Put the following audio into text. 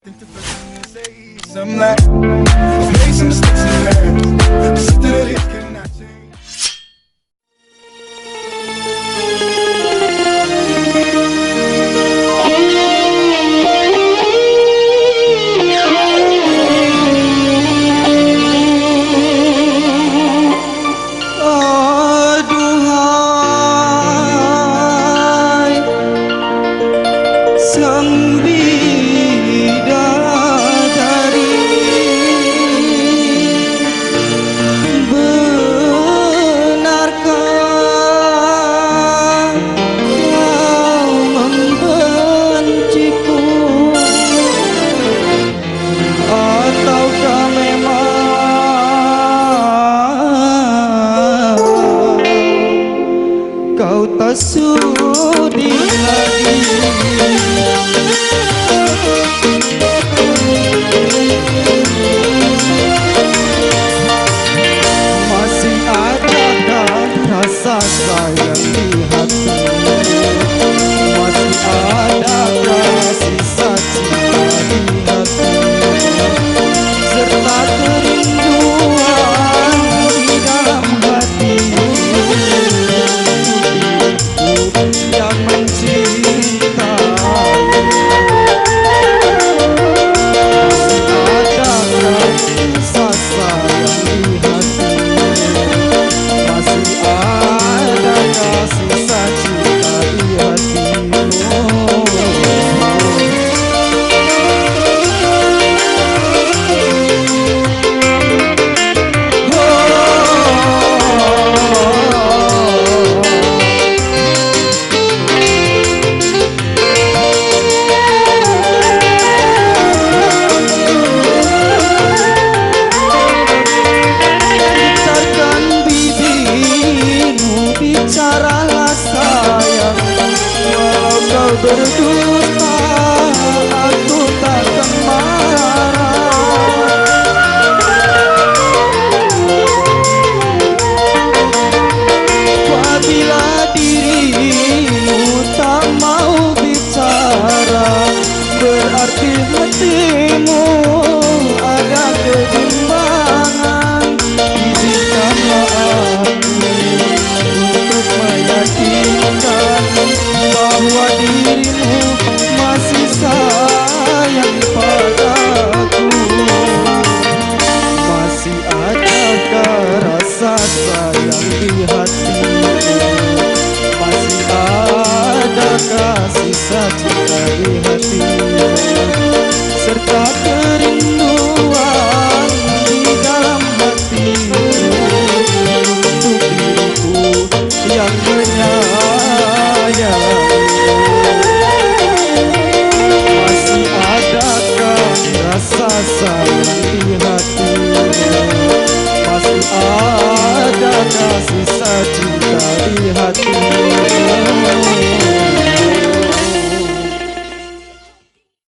Some like I've made some mistakes in there. Something that it cannot change. Aduhai sang bidadari, benarkah kau membenciku, ataukah memang kau tak sudi lagi? Masih adakah rasa sayang di hati? Masih adakah sisa cinta di hati? Serta kerinduan di dalam hati yang mencintai. Masih adakah rasa sayang di hati? Masih adakah sisa cinta di hatimu? Putarkan bibirmu, bicaralah sayang. Walau kau berdusta, aku takkan marah. Apabila dirimu tak mau bicara, berarti hatimu ada kebimbangan. Izinkanlah aku untuk meyakinkan bahwa dirimu masih sayang padaku. Masih adakah rasa sayang di hatimu? Masih adakah sisa cinta di hatimu? Serta kerinduan di dalam hatimu untuk diriku yang menyayangi. Masih adakah rasa sayang